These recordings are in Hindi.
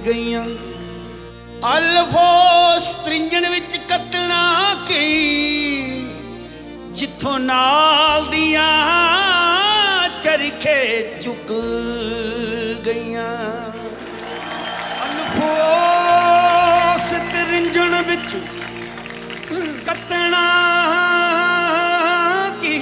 गईयां। अल्फोस त्रिंजण विच कतना की जिथों नाल दियां चरखे चुक गईयां। अल्फोस त्रिंजण विच कतना की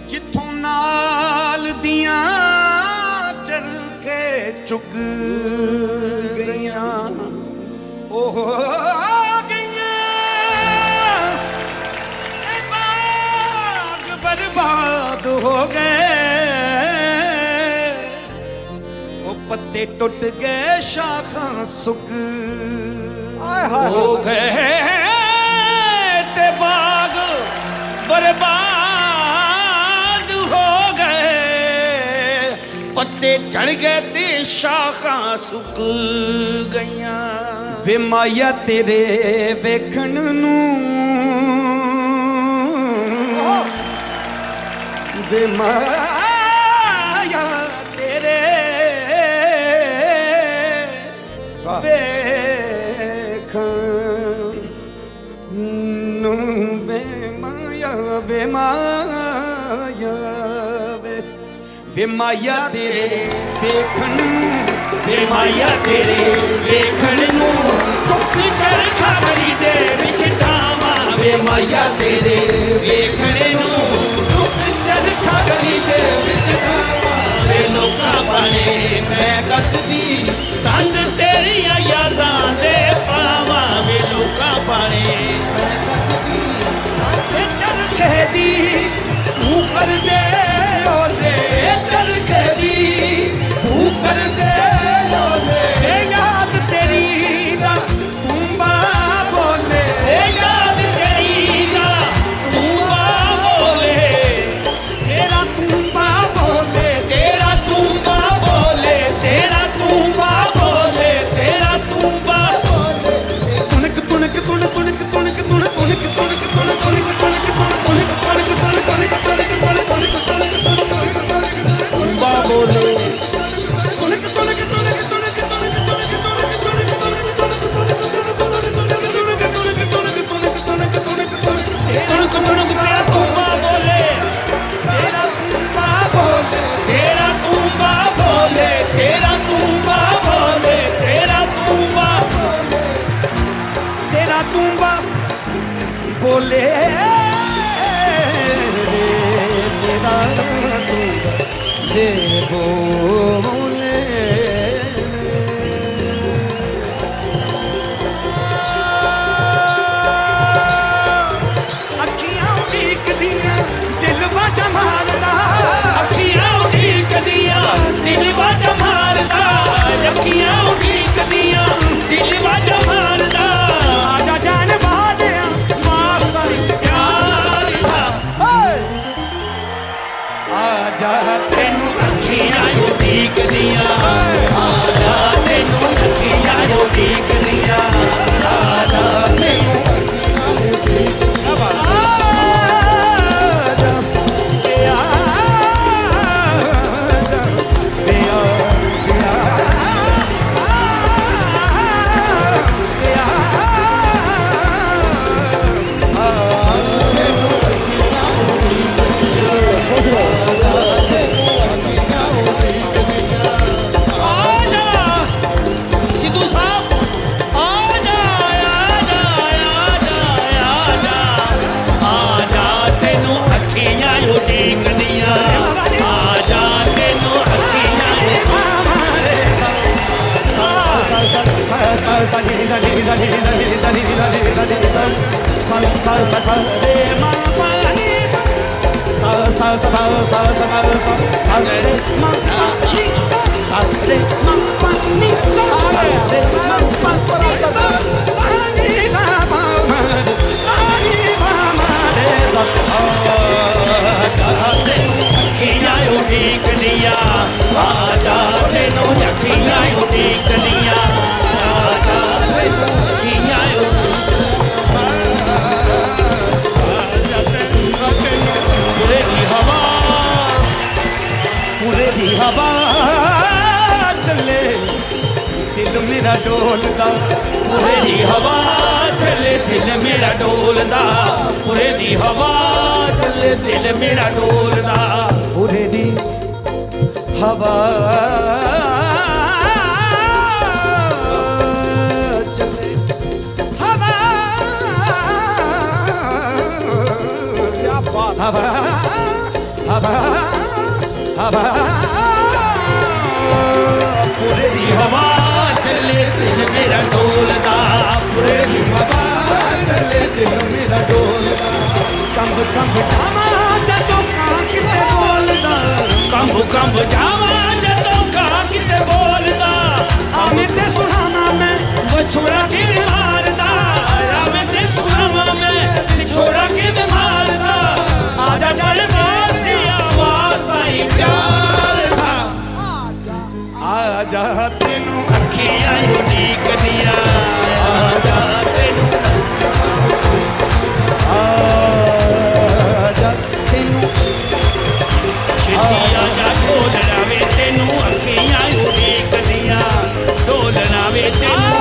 जिथों नाल दियां चरखे चुक गईयां। ओह बर्बाद हो गए, वो पत्ते टुट गए, शाखां सुक हो गए, ते बाग बर्बाद हो गए, पत्ते झड़ गए ते शाखां सुक गईयां। वे माया तेरे वेखण नूं वे माया तेरे वेखण नूं वे माया वे माया वे माया तेरे वेखण नूं वे माया तेरे वेखण नूं चुक चरखा गली दे विच टावां। वे माया तेरे वेखण नूं चरखा गली दे विच टावां। वे लोकां बाणे मैं कटदी तंद तेरियां यादां दे पावां। वे लोकां बाणे मैं कटदी तंद चरखे दी तू कर दे ओले चरखे दी तू कर दे ओले। याद तेरी दा तूंबा बोले याद तेरी दा तूंबा बोले तेरा तूंबा बोले तेरा तूंबा बोले तेरा तूंबा बोले तेरा तूंबा बोले। तुनक तुनक तुन तुनक तुनक तुन तुनक तुनक तुन तुनक तुनक तुन तुनक तुनक तुन तुनक तुनक तुन तुनक तुनक तूंबा बोले तुनक तुनक तुनक तुनक तुनक बोले तेरा दे बोले। अखियां उड़ीक दियां दिल बाजा मारदा अखियां उड़ीक दियां दिल बाजा मारदा अखियां उड़ीक दियां दिल बाजा मारदा। आजा जान वालिया मासा प्यार दा आजा तेनू अखियां उड़ीक दियां आजा तेनू अखियां उड़ीक दियां आजा तेनू हवा चले दिल मेरा डोलदा पूरे दी हवा चले दिल मेरा डोलदा पूरे दी हवा चले दिल मेरा डोलदा पूरे दी हवा चले हवा हवा हवा हवा पूरे दी हवा चले दिल मेरा डोलदा पूरे दी हवा चले दिल मेरा डोलदा कंब कंब जावा जदों कां किते बोलदा कंब कंब जावा जदों कां किते बोलदा आवे ते सुनावा मैं विछोड़ा किवें मारदा आवे ते सुनावा मैं विछोड़ा किवें मारदा आजा जलदा सी आवाज़ आई प्यार दा आजा तेनू अखियां यूनिक दियां आजा तेनू आजा तेनू छेती आजा ढोलना वे तेनू अखियां यूनिक दियां ढोलना वे तेनू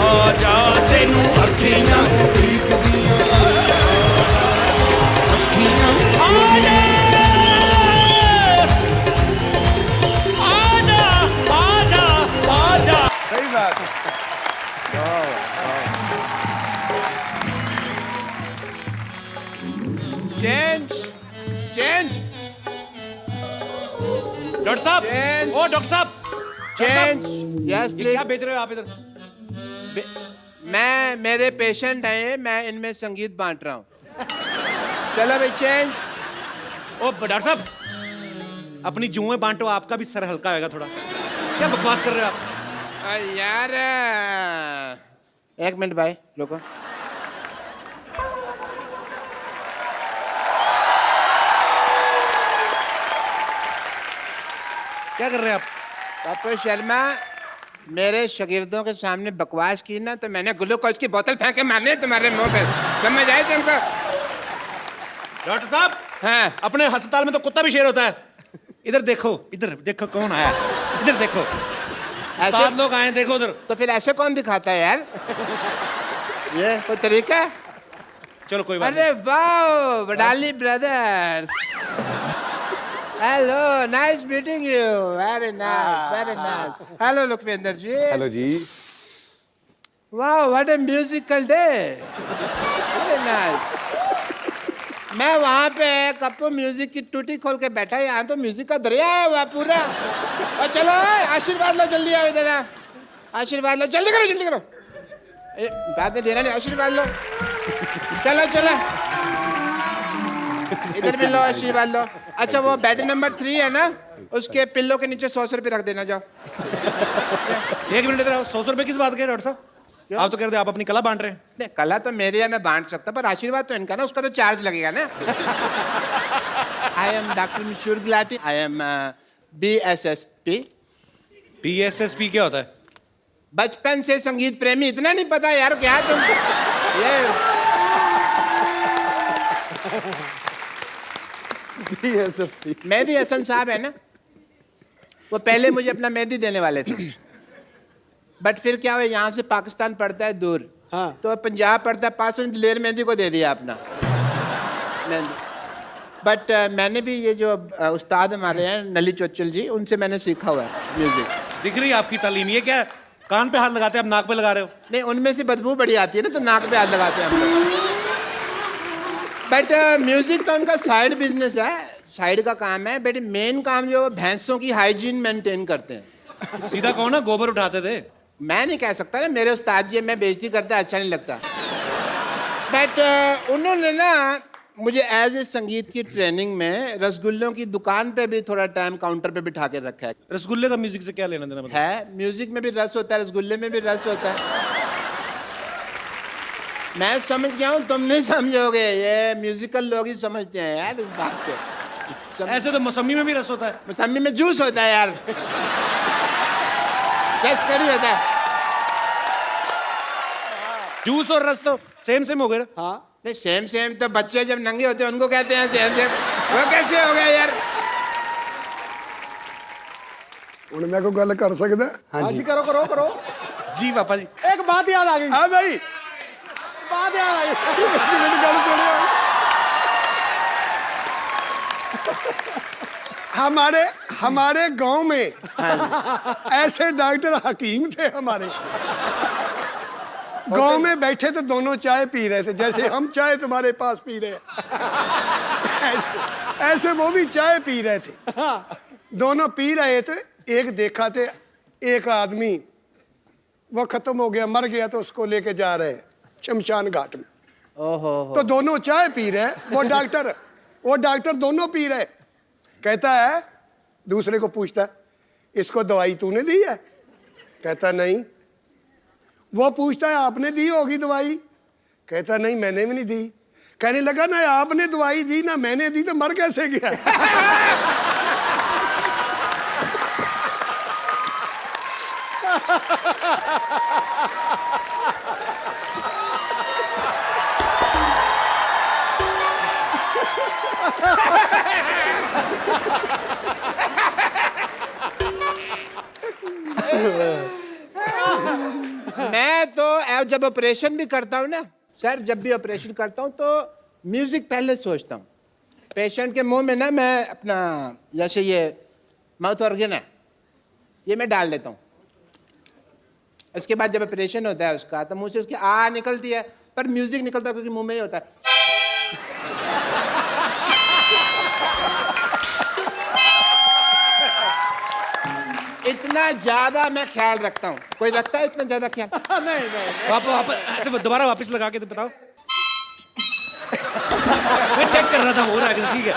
आजा तेनू अखियां सही बात। चेंज चेंज डॉक्टर साहब Change. ओ डॉक्टर साहब चेंज यस ये क्या प्लीज। बेच रहे हो आप इधर मैं मेरे पेशेंट हैं, मैं इनमें संगीत बांट रहा हूँ। चलो भाई चेंज। ओ डॉक्टर साहब अपनी जुएं बांटो, आपका भी सर हल्का होगा थोड़ा। क्या बकवास कर रहे हो आप? अरे यार एक मिनट भाई रुको। क्या कर रहे हैं आप? पप्पू शर्मा मेरे शागिर्दों के सामने बकवास की ना तो मैंने ग्लूकोज की बोतल फेंक के मारने तुम्हारे मुंह पे, समझ आए तुमको? डॉक्टर साहब हाँ अपने अस्पताल में तो कुत्ता भी शेर होता है। इधर देखो कौन आया, इधर देखो ऐसे 7 लोग आए, देखो उधर। तो फिर ऐसे कौन दिखाता है यार? ये कोई तरीका है? चलो कोई बात अरे वाह Wadali brothers, hello nice meeting you, very nice. Hello Lakhwinder ji. Hello ji. वाह what a musical day, very nice. मैं वहाँ पे कप्पू म्यूजिक की टूटी खोल के बैठा, यहाँ तो म्यूजिक का दरिया है वहाँ पूरा। और चलो आशीर्वाद लो, जल्दी आओ इधर आओ, आशीर्वाद लो, जल्दी करो जल्दी करो। बाद में देना नहीं, आशीर्वाद लो। चलो चलो इधर भी लो, आशीर्वाद लो। अच्छा वो बेड नंबर 3 है ना, उसके पिल्लो के नीचे 100 रुपये रख देना, जाओ। 1 मिनट इधर आओ। 100 रुपए किस बात के डॉक्टर साहब? आप तो कह रहे थे आप अपनी कला बांट रहे हैं। नहीं कला तो मेरी है, मैं बांट सकता, पर आशीर्वाद तो इनका ना, उसका तो चार्ज लगेगा ना। आई एम डॉक्टर मिशूर Gulati, I am BSSP। PSSP क्या होता है? बचपन से संगीत प्रेमी, इतना नहीं पता यार क्या तुम? ये मेहदी हसन साहब है ना, वो पहले मुझे अपना मेहंदी देने वाले थे, बट फिर क्या हुआ, यहाँ से पाकिस्तान पड़ता है दूर, हाँ। तो पंजाब पड़ता है पास, दिलेर मेहंदी को दे दिया अपना मेहंदी। बट मैंने भी ये जो उस्ताद हमारे हैं नली चोचल जी, उनसे मैंने सीखा हुआ है म्यूजिक। दिख रही है आपकी तालीम। ये क्या कान पे हाथ लगाते हैं आप, नाक पे लगा रहे हो? नहीं उनमें से बदबू बड़ी आती है ना, तो नाक पे हाथ लगाते हैं हम लोग। बट म्यूजिक तो उनका साइड बिजनेस है, साइड का काम है, बट मेन काम जो भैंसों की हाइजीन मेंटेन करते हैं। सीधा कहो ना, गोबर उठाते थे। मैं नहीं कह सकता ना, मेरे उस्ताद जी, मैं बेइज्जती करता अच्छा नहीं लगता। बट उन्होंने ना मुझे एज ए संगीत की ट्रेनिंग में रसगुल्लों की दुकान पे भी थोड़ा टाइम काउंटर पे बिठा के रखा है। रसगुल्ले का म्यूजिक से क्या लेना देना? मतलब है म्यूजिक में भी रस होता है, रसगुल्ले में भी रस होता है। मैं समझ गया हूँ, तुम नहीं समझोगे, ये म्यूजिकल लोग ही समझते हैं यार इस बात को। ऐसे तो मौसमी में भी रस होता है। मौसमी में जूस होता है यार, जस्ट कड़ी होता है। जूस और रस तो सेम हो गए ना। हाँ नहीं सेम सेम तो बच्चे जब नंगे होते हैं उनको कहते हैं सेम सेम, वो कैसे हो गया यार? ਹੁਣ ਮੈਂ ਕੋਈ ਗੱਲ ਕਰ ਸਕਦਾ? हाँ जी करो करो करो। जी पापा जी। एक बात याद आ गई। ਹਾਂ ਭਾਈ बात याद आ गई। मेरी गल सुनो। हमारे हमारे गांव में ऐसे डॉक्टर हकीम थे हमारे, गांव में बैठे तो दोनों चाय पी रहे थे, जैसे हम चाय तुम्हारे पास पी रहे हैं ऐसे वो भी चाय पी रहे थे। दोनों पी रहे थे, एक देखा थे एक आदमी वो खत्म हो गया, मर गया, तो उसको लेके जा रहे हैं शमशान घाट में। ओहो तो दोनों चाय पी रहे हैं, वो डॉक्टर दोनों पी रहे। कहता है, दूसरे को पूछता है, इसको दवाई तूने दी है? कहता नहीं। वो पूछता है, आपने दी होगी दवाई? कहता नहीं, मैंने भी नहीं दी। कहने लगा, ना आपने दवाई दी ना मैंने दी, तो मर कैसे गया? मैं तो जब ऑपरेशन भी करता हूँ ना सर, जब भी ऑपरेशन करता हूँ तो म्यूजिक पहले सोचता हूँ। पेशेंट के मुंह में ना मैं अपना जैसे ये माउथ ऑर्गन है ये मैं डाल देता हूँ। इसके बाद जब ऑपरेशन होता है उसका तो मुंह से उसकी आ निकलती है, पर म्यूजिक निकलता है क्योंकि मुंह में ही होता है। इतना ज्यादा मैं ख्याल रखता हूँ। कोई रखता है इतना ज्यादा ख्याल? नहीं नहीं। वापस ऐसे दोबारा वापस लगा के तो बताओ। मैं चेक कर रहा था, हो रहा है? ठीक है,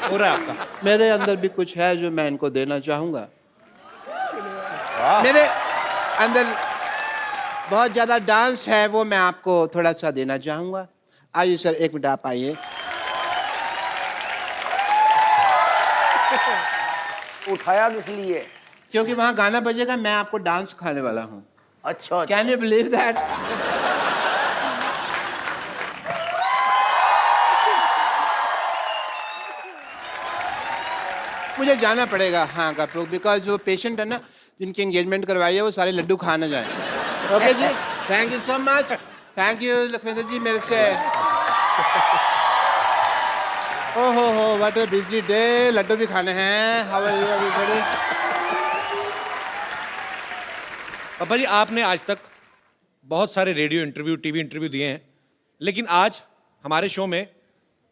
हो रहा है आपका। मेरे अंदर भी कुछ है जो मैं इनको देना चाहूंगा। मेरे अंदर बहुत ज्यादा डांस है, वो मैं आपको थोड़ा सा देना चाहूंगा। आइए सर, एक मिनट आप आइए। उठाया किस लिए? क्योंकि वहां गाना बजेगा, मैं आपको डांस सिखाने वाला हूँ। अच्छा कैन यू बिलीव दैट? मुझे जाना पड़ेगा हाँ कपूर, बिकॉज वो पेशेंट है ना जिनकी एंगेजमेंट करवाई है वो सारे लड्डू खा ना जाए। Okay ji, thank you so much. Thank you Lakhwinder ji मेरे से। ओहो हो, what a busy day. Laddu भी खाने हैं। How are you everybody? पापा जी, आपने आज तक बहुत सारे रेडियो इंटरव्यू, टीवी इंटरव्यू दिए हैं, लेकिन आज हमारे शो में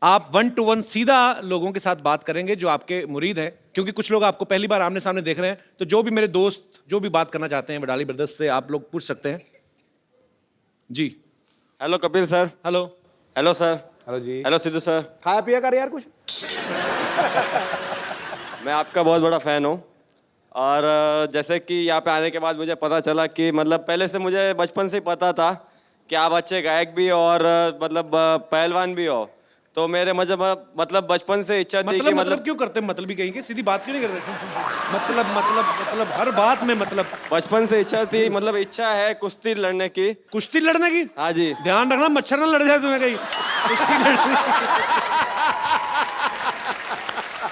आप 1 to 1 सीधा लोगों के साथ बात करेंगे जो आपके मुरीद हैं, क्योंकि कुछ लोग आपको पहली बार आमने सामने देख रहे हैं। तो जो भी मेरे दोस्त जो भी बात करना चाहते हैं वडाली ब्रदर्स से, आप लोग पूछ सकते हैं जी। Hello Kapil sir. Hello. Hello sir. Hello जी। Hello Sidhu sir. खाया पिया कर यार कुछ। मैं आपका बहुत बड़ा फ़ैन हूँ, और जैसे कि यहाँ पे आने के बाद मुझे पता चला कि मतलब पहले से मुझे बचपन से ही पता था कि आप अच्छे गायक भी और मतलब पहलवान भी हो। तो मेरे मतलब बचपन से इच्छा थी कि मतलब क्यों करते हैं? मतलब भी कहीं के सीधी बात क्यों नहीं करते? मतलब हर बात में मतलब। बचपन से इच्छा थी, मतलब इच्छा है कुश्ती लड़ने की। कुश्ती लड़ने की? हाँ जी। ध्यान रखना मच्छर ना लड़ जाए तुम्हें कहीं कुश्ती लड़ने।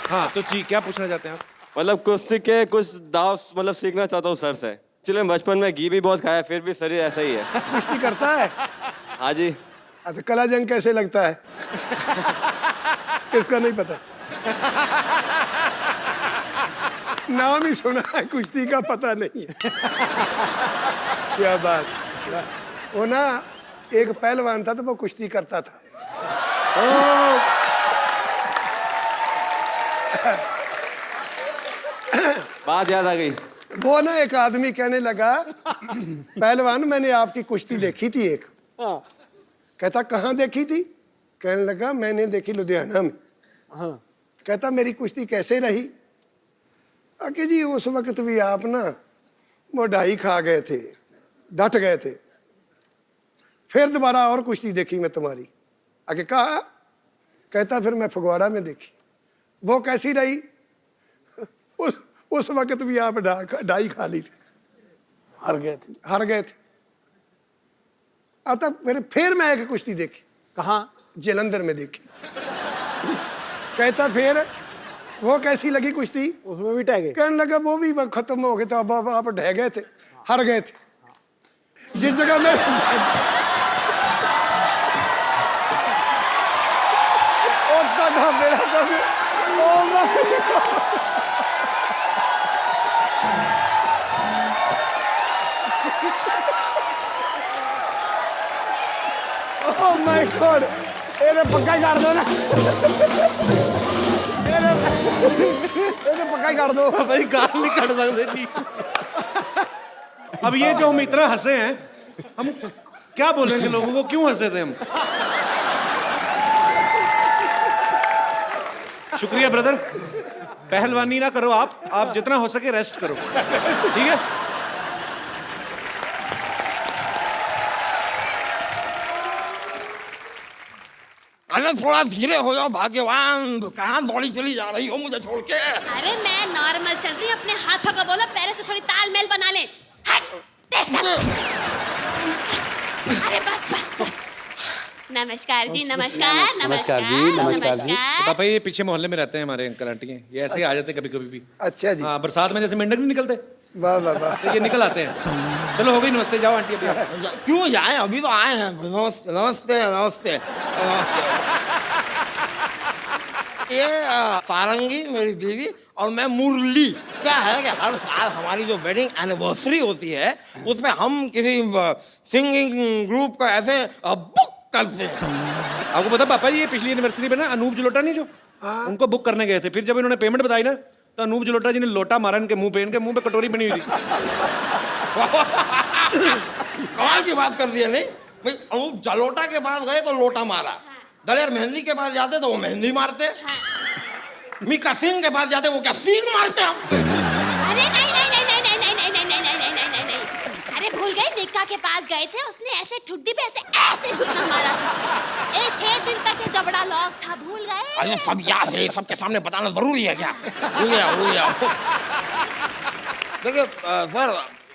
हाँ तो जी, क्या पूछना चाहते हैं आप? मतलब कुश्ती के कुछ दाव मतलब सीखना चाहता हूँ सर से। चलिए, बचपन में घी भी बहुत खाया, फिर भी शरीर ऐसा ही है। कुश्ती करता है? हाँ जी। अच्छा, कला जंग कैसे लगता है? किसका नहीं पता? नाम ही सुना है, कुश्ती का पता नहीं है। क्या बात। वो ना एक पहलवान था तो वो कुश्ती करता था। बात याद आ गई। वो ना एक आदमी कहने लगा, पहलवान मैंने आपकी कुश्ती देखी थी एक। कहता कहाँ देखी थी? कहने लगा मैंने देखी लुधियाना में। कहता मेरी कुश्ती कैसे रही? कि जी उस वक्त भी आप ना मोटाई खा गए थे, डट गए थे। फिर दोबारा और कुश्ती देखी मैं तुम्हारी। आगे कहा? कहता फिर मैं फगवाड़ा में देखी। वो कैसी रही? उस वक्त भी आप डाई खा ली थी, हार गए थे। आता फिर मैं एक कुश्ती देखी। कहाँ? जलंधर में देखी। कहता फिर वो कैसी लगी कुश्ती? उसमें भी टह गए। कहने लगा वो भी खत्म हो गए थे, अब आप ढह गए थे, हार गए थे। जिस जगह में मेरा कभी ओ माय गॉड, ਇਹਨੇ ਪੱਕਾ ਹੀ ਕਰ ਦੋ ਨਾ, ਇਹਨੇ ਪੱਕਾ ਹੀ ਕਰ ਦੋ। भाई गाल नहीं काट सकते जी। अब ये जो हम इतना हंसे हैं, हम क्या बोलेंगे लोगों को, क्यों हंसे थे हम? शुक्रिया ब्रदर। पहलवानी ना करो आप जितना हो सके रेस्ट करो, ठीक है? अरे थोड़ा धीरे हो जाओ भाग्यवान, कहाँ दौड़ी चली जा रही हो मुझे छोड़ के? अरे मैं नॉर्मल चल रही हूँ, अपने हाथों को बोलो पैरों से थोड़ी तालमेल बना ले। हट, तेज चल। अरे बस बस बस। नमस्कार जी, नमस्कार नमस्कार जी, नमस्कार जी। पापा ये पीछे मोहल्ले में रहते हैं हमारे अंकल आंटी हैं, ये ऐसे ही आ जाते हैं कभी कभी भी। अच्छा जी, हाँ, बरसात में जैसे मेंढक नहीं निकलते, वाह वाह वाह। तो ये निकल आते हैं। चलो हो गई, नमस्ते, जाओ आंटी अभी आप। क्यों जाए, अभी तो आए हैं। नमस्ते नमस्ते नमस्ते नमस्ते। ये सारंगी मेरी बीवी और मैं मुरली। क्या है कि हर साल हमारी जो वेडिंग एनिवर्सरी होती है उसमें हम किसी सिंगिंग ग्रुप को ऐसे बुक करते हैं। आपको पता पापा जी, ये पिछली एनिवर्सरी में ना अनूप जलोटा नहीं जो, उनको बुक करने गए थे। फिर जब इन्होंने पेमेंट बताई ना, तो अनूप जलोटा जी ने लोटा मारा इनके मुंह पे कटोरी बनी हुई थी। कमाल की बात कर दी है। नहीं भाई, अनूप जलोटा के पास गए तो लोटा मारा, दलेर मेहंदी के पास जाते तो वो मेहंदी मारते, मीका सिंह के पास जाते वो क्या सींग मारते हम। अरे नहीं नहीं नहीं नहीं नहीं नहीं नहीं नहीं नहीं नहीं नहीं नहीं नहीं। अरे भूल गए, निक्का के पास गए थे, उसने ऐसे ठुड्डी पे ऐसे घुटना मारा था। 6 दिन तक ये जबड़ा लॉक था, भूल गए? अरे सब याद है, सबके सामने बताना जरूरी है क्या? भूल गया। देखिए सर,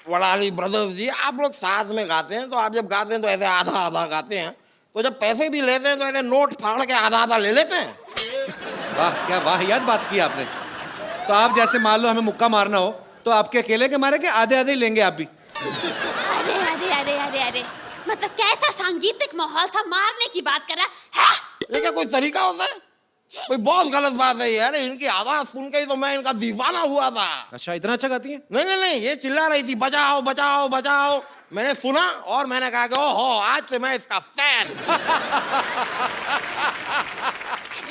वड़ाली ब्रदर्स जी, आप लोग साथ में गाते हैं, तो आप जब गाते हैं तो ऐसे आधा आधा गाते हैं, तो जब पैसे भी लेते हैं तो ऐसे नोट फाड़ के आधा आधा ले लेते हैं। वाह, क्या वाहियात बात की आपने। तो आप जैसे मान लो हमें मुक्का मारना हो, तो आपके अकेले के मारे के आधे आधे ही लेंगे आप भी? अरे अरे अरे अरे अरे, मतलब कैसा सांगीतिक माहौल था, मारने की बात कर रहा है? ये क्या कोई तरीका होता है? कोई बहुत गलत बात है यार। इनकी आवाज सुन के ही तो मैं इनका दीवाना हुआ था। अच्छा, इतना अच्छा गाती हैं? नहीं नहीं नहीं, ये चिल्ला रही थी बचाओ बचाओ बचाओ, मैंने सुना और मैंने कहा कि ओहो, आज से मैं इसका फैन।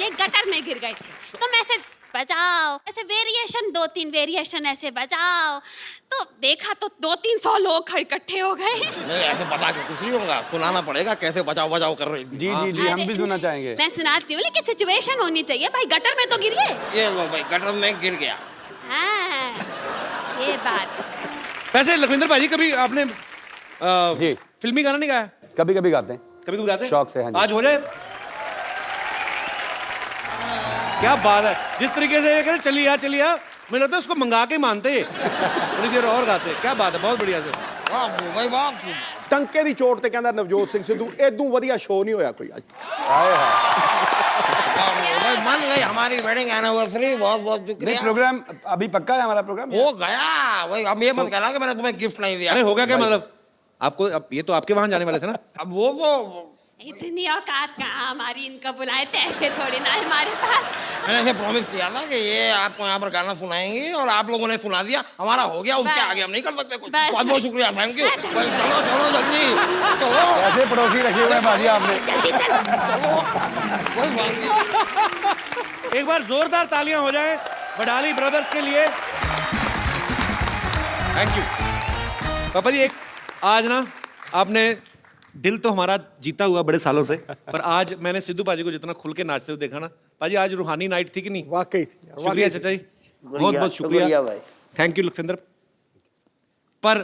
ये गटर में गिर गए थे, तो मैं ऐसे बचाओ, ऐसे वेरिएशन 2-3 वेरिएशन ऐसे बचाओ, तो देखा तो 200-300 लोग इकट्ठे हो गए। नहीं, ऐसे बता के कुछ नहीं होगा, सुनाना पड़ेगा कैसे बचाओ बचाओ कर रही थी। जी जी जी, हम भी सुनना चाहेंगे। मैं सुनाती हूँ, लेकिन सिचुएशन होनी चाहिए भाई। गटर में तो गिर गए। ये लो भाई, गटर में गिर गया। हाँ, ये बात। वैसे लखविंदर भाजी, कभी आपने जी फिल्मी गाना नहीं गाया? कभी कभी गाते हैं, कभी कभी गाते हैं? शौक से। हाँ जी। आज हो जाए। क्या बात है, जिस तरीके से ये कह रहे चलिए आ, मुझे लगता है उसको मंगा के मानते थोड़ी देर और गाते। क्या बात है, बहुत बढ़िया से। वाह भाई वाह। ਟੰਕੇ ਦੀ ਚੋਟ ਤੇ ਕਹਿੰਦਾ ਨਵਜੋਤ ਸਿੰਘ ਸਿੱਧੂ, ਇਦੋਂ ਵਧੀਆ ਸ਼ੋਅ ਨਹੀਂ ਹੋਇਆ ਕੋਈ ਅੱਜ। आए हैं। भाई मन गई हमारी वेडिंग एनिवर्सरी, बहुत बहुत नहीं, शुक्रिया। प्रोग्राम अभी पक्का है हमारा प्रोग्राम। हो गया भाई, अब ये मत कहना कि मैंने तुम्हें गिफ्ट नहीं दिया। अरे होगा क्या मतलब? आपको अब ये तो आपके वहां जाने वाले थे ना? अब वो तो इतनी औकात कहाँ हमारी, इनको बुलाए थे ऐसे थोड़ी ना हमारे पास। मैंने ऐसे प्रॉमिस किया था कि ये आपको यहाँ पर गाना सुनाएंगी और आप लोगों ने सुना दिया, हमारा हो गया, उसके बस। आगे हम नहीं कर सकते कुछ। बस। बहुत बहुत शुक्रिया, थैंक यू। भाई चलो चलो जल्दी चलो। ऐसे पड़ोसी रखे हुए हैं बाजी आपने। जल्दी चलो। कोई बात नहीं। एक बार जोरदार तालियां हो जाए वडाली ब्रदर्स के लिए। थैंक यू पापा जी। एक आज ना आपने दिल तो हमारा जीता हुआ बड़े सालों से, पर आज मैंने सिद्धू पाजी को जितना खुल के नाचते हुए देखा ना, पाजी आज रूहानी नाइट थी कि नहीं? वाकई थी यार, शुक्रिया चाचा जी, बहुत बहुत शुक्रिया। Thank you Lakhwinder. पर